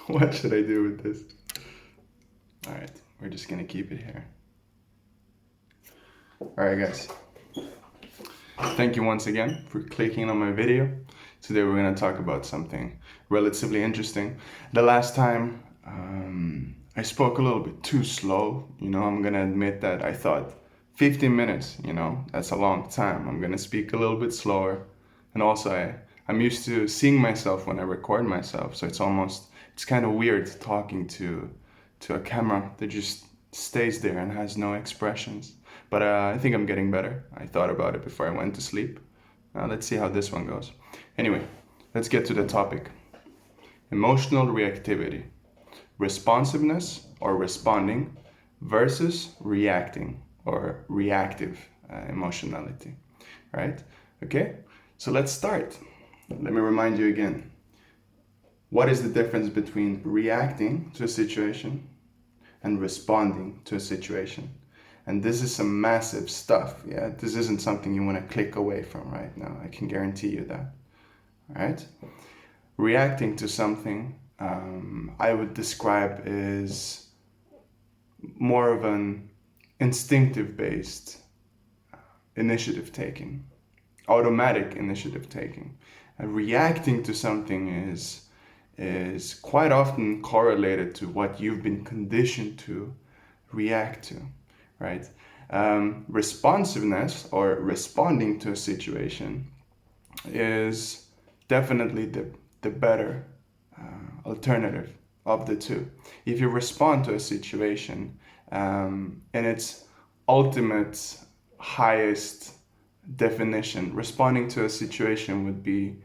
What should I do with this? All right, we're just gonna keep it here. All right, guys. Thank you once again for clicking on my video. Today we're gonna talk about something relatively interesting. The last time I spoke a little bit too slow. I'm gonna admit that I thought 15 minutes, that's a long time. I'm gonna speak a little bit slower. And also I'm used to seeing myself when I record myself, so it's kind of weird talking to a camera that just stays there and has no expressions. But I think I'm getting better. I thought about it before I went to sleep. Let's see how this one goes. Anyway, let's get to the topic. Emotional reactivity. Responsiveness or responding versus reacting or reactive emotionality. Right? Okay, so let's start. Let me remind you again. What is the difference between reacting to a situation and responding to a situation? And this is some massive stuff. Yeah, this isn't something you want to click away from right now. I can guarantee you that. All right? Reacting to something, I would describe as more of an instinctive-based initiative taking, automatic initiative taking. And reacting to something is quite often correlated to what you've been conditioned to react to, right? Responsiveness or responding to a situation is definitely the better alternative of the two. If you respond to a situation in its ultimate highest definition, responding to a situation would be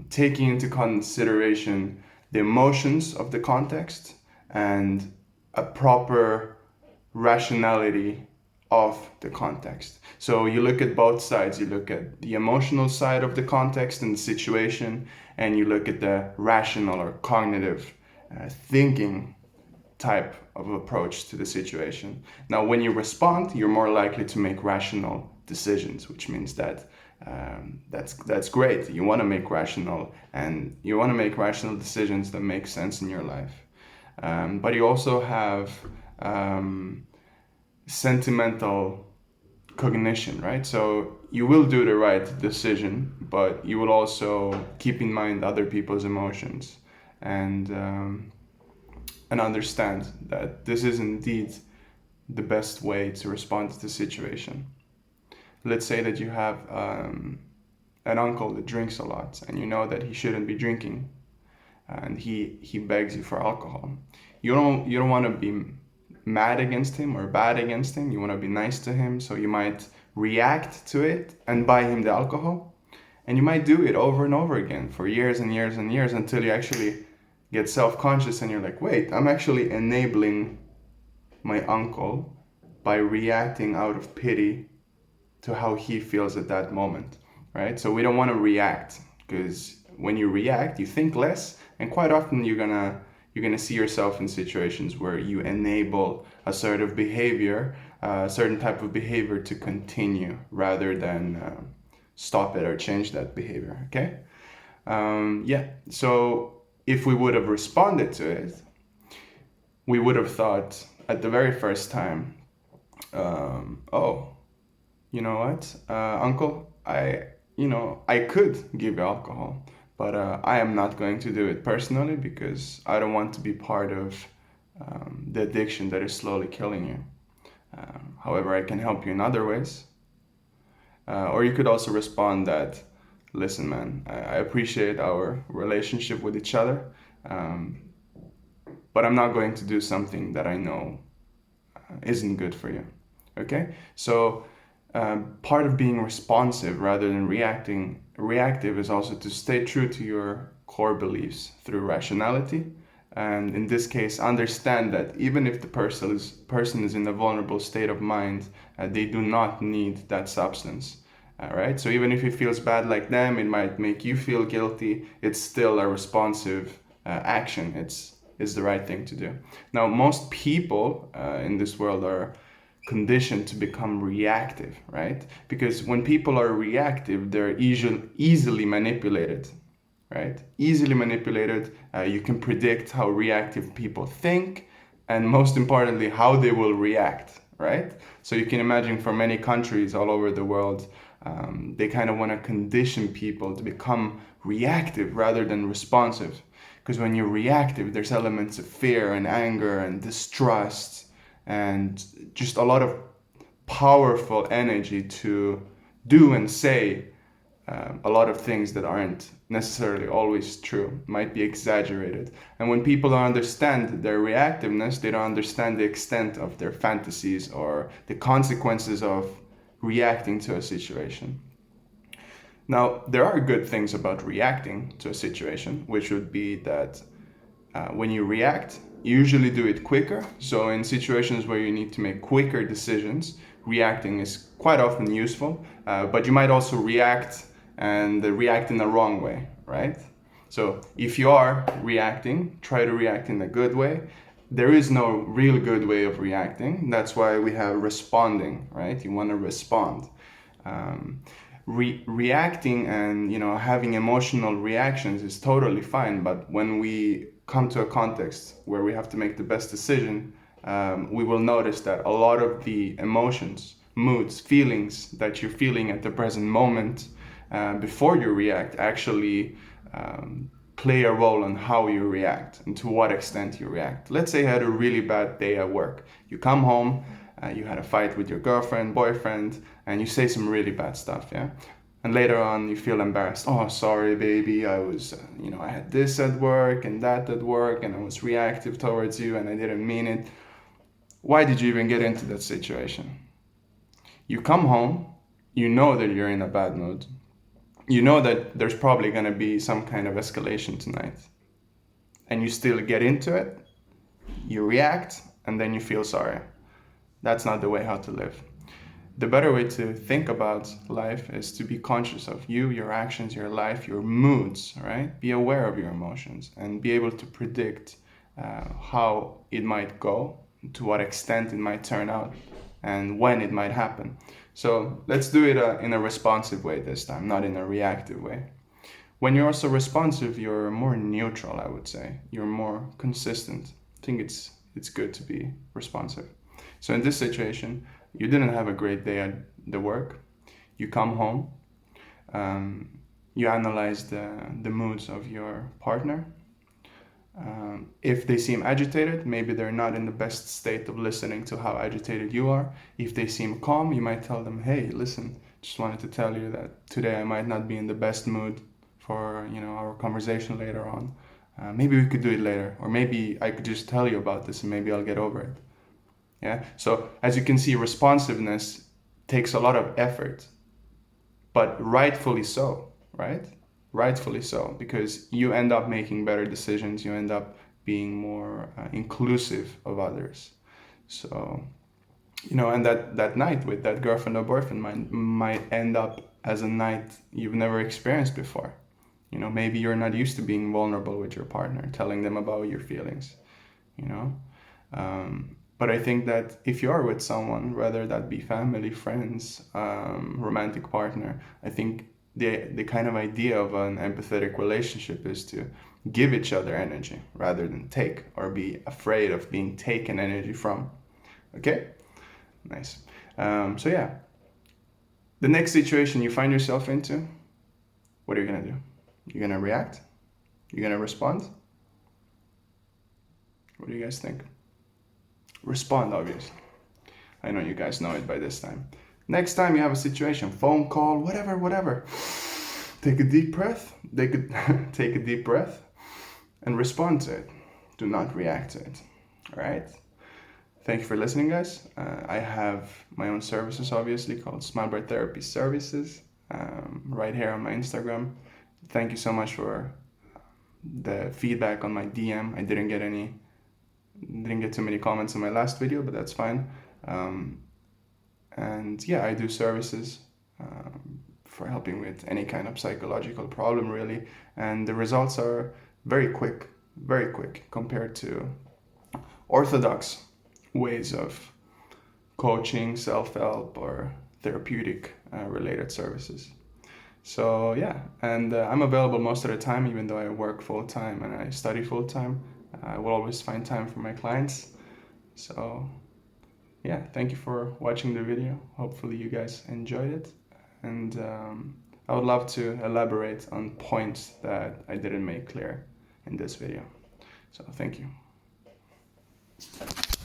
taking into consideration the emotions of the context and a proper rationality of the context. So you look at both sides. You look at the emotional side of the context and the situation, and you look at the rational or cognitive thinking type of approach to the situation. Now, when you respond, you're more likely to make rational decisions, which means that that's great. You want to make rational decisions that make sense in your life. But you also have sentimental cognition, right? So you will do the right decision, but you will also keep in mind other people's emotions and understand that this is indeed the best way to respond to the situation. Let's say that you have an uncle that drinks a lot, and you know that he shouldn't be drinking, and he begs you for alcohol. You don't want to be mad against him or bad against him. You want to be nice to him, so you might react to it and buy him the alcohol, and you might do it over and over again for years and years and years until you actually get self-conscious and you're like, wait, I'm actually enabling my uncle by reacting out of pity to how he feels at that moment, right? So we don't want to react, because when you react, you think less, and quite often you're gonna see yourself in situations where you enable a sort of behavior, a certain type of behavior to continue rather than stop it or change that behavior. Okay? So if we would have responded to it, we would have thought at the very first time, oh, you know what, uncle, I could give you alcohol, but I am not going to do it personally because I don't want to be part of the addiction that is slowly killing you. However, I can help you in other ways. Or you could also respond that, listen, man, I appreciate our relationship with each other, but I'm not going to do something that I know isn't good for you. Okay? So part of being responsive rather than reactive is also to stay true to your core beliefs through rationality, and in this case understand that even if the person is in a vulnerable state of mind, they do not need that substance. Right? So even if it feels bad like them, it might make you feel guilty, it's still a responsive action. It's the right thing to do. Now, most people in this world are conditioned to become reactive, right? Because when people are reactive, they're easily manipulated, right? Easily manipulated. You can predict how reactive people think, and most importantly, how they will react, right? So you can imagine for many countries all over the world, they kind of want to condition people to become reactive rather than responsive. Because when you're reactive, there's elements of fear and anger and distrust and just a lot of powerful energy to do and say a lot of things that aren't necessarily always true, might be exaggerated. And when people don't understand their reactiveness, they don't understand the extent of their fantasies or the consequences of reacting to a situation. Now, there are good things about reacting to a situation, which would be that when you react, you usually do it quicker. So in situations where you need to make quicker decisions, reacting is quite often useful, but you might also react and react in the wrong way, right? So if you are reacting, try to react in a good way. There is no real good way of reacting. That's why we have responding, right? You want to respond. Reacting and having emotional reactions is totally fine, but when we come to a context where we have to make the best decision, we will notice that a lot of the emotions, moods, feelings that you're feeling at the present moment before you react actually play a role on how you react and to what extent you react. Let's say you had a really bad day at work. You come home, you had a fight with your girlfriend, boyfriend, and you say some really bad stuff, yeah? And later on you feel embarrassed. Oh, sorry, baby, I was, I had this at work and that at work, and I was reactive towards you and I didn't mean it. Why did you even get into that situation? You come home, you know that you're in a bad mood. You know that there's probably going to be some kind of escalation tonight. And you still get into it, you react, and then you feel sorry. That's not the way how to live. The better way to think about life is to be conscious of you, your actions, your life, your moods, right? Be aware of your emotions and be able to predict how it might go, to what extent it might turn out, and when it might happen. So let's do it in a responsive way this time, not in a reactive way. When you're also responsive, you're more neutral, I would say. You're more consistent. I think it's good to be responsive. So in this situation, you didn't have a great day at the work. You come home, you analyze the moods of your partner. If they seem agitated, maybe they're not in the best state of listening to how agitated you are. If they seem calm, you might tell them, hey, listen, just wanted to tell you that today I might not be in the best mood for our conversation later on. Maybe we could do it later, or maybe I could just tell you about this and maybe I'll get over it. Yeah. So as you can see, responsiveness takes a lot of effort, but rightfully so, right? Rightfully so, because you end up making better decisions. You end up being more inclusive of others. So, and that night with that girlfriend or boyfriend might end up as a night you've never experienced before. Maybe you're not used to being vulnerable with your partner, telling them about your feelings, But I think that if you are with someone, whether that be family, friends, romantic partner, I think the kind of idea of an empathetic relationship is to give each other energy rather than take, or be afraid of being taken energy from. Okay? Nice. So yeah, the next situation you find yourself into, what are you going to do? You're going to react? You're going to respond? What do you guys think? Respond, obviously. I know you guys know it by this time. Next time you have a situation, phone call, whatever. Take a deep breath. Take a deep breath and respond to it. Do not react to it. All right? Thank you for listening, guys. I have my own services, obviously, called Smile Bright Therapy Services, right here on my Instagram. Thank you so much for the feedback on my DM. I didn't get too many comments on my last video, but that's fine. And yeah, I do services for helping with any kind of psychological problem, really. And the results are very quick compared to orthodox ways of coaching, self-help, or therapeutic related services. So yeah, and I'm available most of the time, even though I work full time and I study full time. I will always find time for my clients. So yeah, thank you for watching the video. Hopefully you guys enjoyed it, and I would love to elaborate on points that I didn't make clear in this video. So thank you.